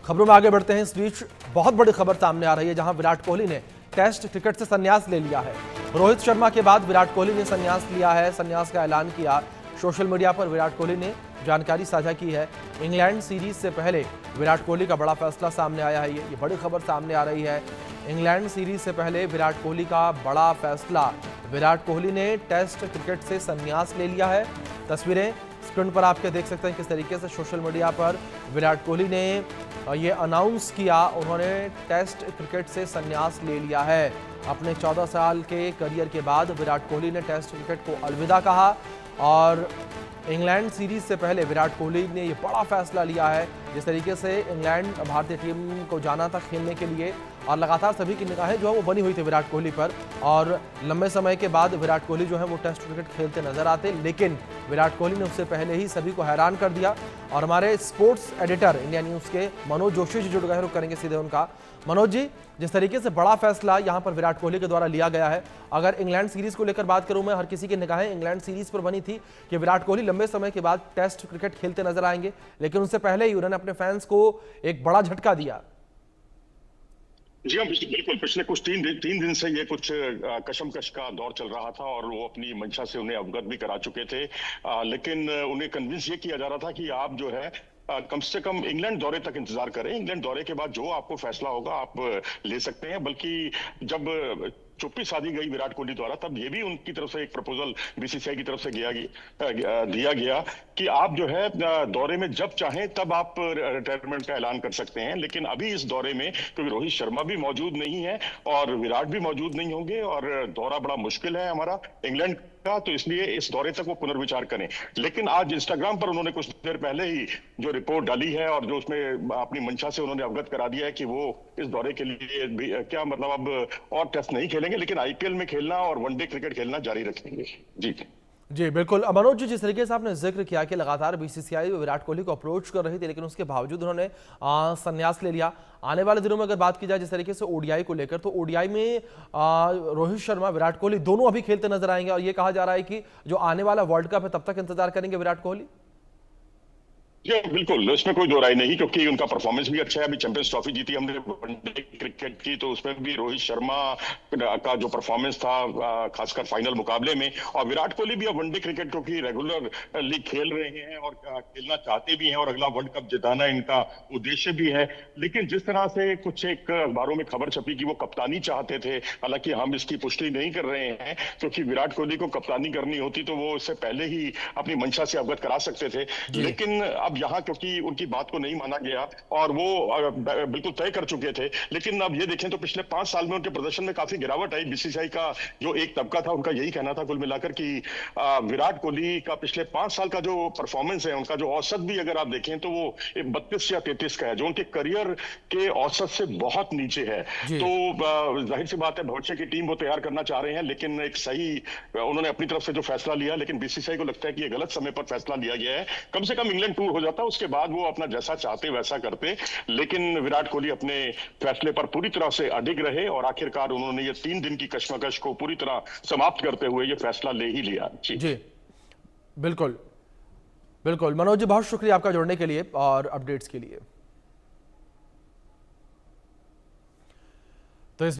खबरों में आगे बढ़ते हैं। इस बीच बहुत बड़ी खबर सामने आ रही है, जहां विराट कोहली ने टेस्ट क्रिकेट से संन्यास ले लिया है। रोहित शर्मा के बाद विराट कोहली ने संन्यास लिया है, संन्यास का ऐलान किया। सोशल मीडिया पर विराट कोहली ने जानकारी साझा की है। इंग्लैंड सीरीज से पहले विराट कोहली का बड़ा फैसला सामने आया है। ये बड़ी खबर सामने आ रही है। इंग्लैंड सीरीज से पहले विराट कोहली का बड़ा फैसला। विराट कोहली ने टेस्ट क्रिकेट से संन्यास ले लिया है। तस्वीरें स्क्रीन पर आपके देख सकते हैं किस तरीके से सोशल मीडिया पर विराट कोहली ने ये अनाउंस किया। उन्होंने टेस्ट क्रिकेट से संन्यास ले लिया है। अपने 14 साल के करियर के बाद विराट कोहली ने टेस्ट क्रिकेट को अलविदा कहा और इंग्लैंड सीरीज से पहले विराट कोहली ने ये बड़ा फैसला लिया है। जिस तरीके से इंग्लैंड भारतीय टीम को जाना था खेलने के लिए और लगातार सभी की निगाहें जो है वो बनी हुई थी विराट कोहली पर, और लंबे समय के बाद विराट कोहली जो है वो टेस्ट क्रिकेट खेलते नजर आते, लेकिन विराट कोहली ने उससे पहले ही सभी को हैरान कर दिया। और हमारे स्पोर्ट्स एडिटर इंडिया न्यूज़ के मनोज जोशी जी जुड़ गए, रुक करेंगे सीधे उनका। मनोज जी, जिस तरीके से बड़ा फैसला यहाँ पर विराट कोहली के द्वारा लिया गया है, अगर इंग्लैंड सीरीज को लेकर बात करूं मैं, हर किसी की निगाहें इंग्लैंड सीरीज पर बनी थी कि विराट कोहली लंबे समय के बाद टेस्ट क्रिकेट खेलते नजर आएंगे, लेकिन उससे पहले ही उन्होंने अपने फैंस को एक बड़ा झटका दिया। जी हाँ, बिल्कुल। पिछले कुछ तीन दिन से ये कुछ कशमकश का दौर चल रहा था और वो अपनी मंशा से उन्हें अवगत भी करा चुके थे, लेकिन उन्हें कन्विंस ये किया जा रहा था कि आप जो है कम से कम इंग्लैंड दौरे तक इंतजार करें। इंग्लैंड दौरे के बाद जो आपको फैसला होगा आप ले सकते हैं। बल्कि जब चुप्पी साधी गई विराट कोहली द्वारा, तब ये भी उनकी तरफ से एक प्रपोजल बीसीसीआई की तरफ से दिया गया कि आप जो है दौरे में जब चाहें तब आप रिटायरमेंट का ऐलान कर सकते हैं। लेकिन अभी इस दौरे में क्योंकि रोहित शर्मा भी मौजूद नहीं है और विराट भी मौजूद नहीं होंगे और दौरा बड़ा मुश्किल है हमारा इंग्लैंड का, तो इसलिए इस दौरे तक वो पुनर्विचार करें। लेकिन आज इंस्टाग्राम पर उन्होंने कुछ देर पहले ही जो रिपोर्ट डाली है और जो उसमें अपनी मंशा से उन्होंने अवगत करा दिया है कि वो इस दौरे के लिए क्या मतलब अब और टेस्ट नहीं खेलेंगे, लेकिन आईपीएल में खेलना और वनडे क्रिकेट खेलना जारी रखेंगे। जी बिल्कुल। मनोज जी, जिस तरीके से आपने जिक्र किया कि लगातार बीसीसीआई विराट कोहली को अप्रोच कर रही थी, लेकिन उसके बावजूद उन्होंने संन्यास ले लिया। आने वाले दिनों में अगर बात की जाए जिस तरीके से ओडीआई को लेकर, तो ओडीआई में रोहित शर्मा विराट कोहली दोनों अभी खेलते नजर आएंगे और ये कहा जा रहा है कि जो आने वाला वर्ल्ड कप है तब तक इंतजार करेंगे विराट कोहली। जी बिल्कुल, इसमें कोई दो राय नहीं, क्योंकि उनका परफॉर्मेंस भी अच्छा है। अभी चैंपियंस ट्रॉफी जीती हमने वनडे क्रिकेट की, तो उसमें भी रोहित शर्मा का जो परफॉर्मेंस था खासकर फाइनल मुकाबले में, और विराट कोहली भी अब वनडे क्रिकेट क्योंकि रेगुलर लीग खेल रहे हैं और खेलना चाहते भी हैं और अगला वर्ल्ड कप जिताना इनका उद्देश्य भी है। लेकिन जिस तरह से कुछ एक अखबारों में खबर छपी कि वो कप्तानी चाहते थे, हालांकि हम इसकी पुष्टि नहीं कर रहे हैं, क्योंकि विराट कोहली को कप्तानी करनी होती तो वो इससे पहले ही अपनी मंशा से अवगत करा सकते थे। लेकिन अब यहाँ क्योंकि उनकी बात को नहीं माना गया और वो बिल्कुल तय कर चुके थे। लेकिन अब ये देखें तो पिछले 5 साल में उनके प्रदर्शन में काफी गिरावट आई। बीसीसीआई का जो एक तबका था उनका यही कहना था कुल मिलाकर कि विराट कोहली का पिछले 5 साल का जो परफॉर्मेंस है, उनका जो औसत भी अगर आप देखें तो वो 32 या 33 का है, जो उनके करियर के औसत से बहुत नीचे है। तो जाहिर सी बात है भविष्य की टीम वो तैयार करना चाह रहे हैं, लेकिन एक सही उन्होंने अपनी तरफ से जो फैसला लिया, लेकिन बीसीसीआई को लगता है कि ये गलत समय पर फैसला लिया गया है। कम से कम इंग्लैंड टूर हो जाता, उसके बाद वो अपना जैसा चाहते वैसा करते, लेकिन विराट कोहली अपने फैसले पर पूरी तरह से अडिग रहे और आखिरकार उन्होंने ये 3 दिन की कश्मकश को पूरी तरह समाप्त करते हुए ये फैसला ले ही लिया। जी बिल्कुल मनोज जी, बहुत शुक्रिया आपका जुड़ने के लिए और अपडेट्स के लिए।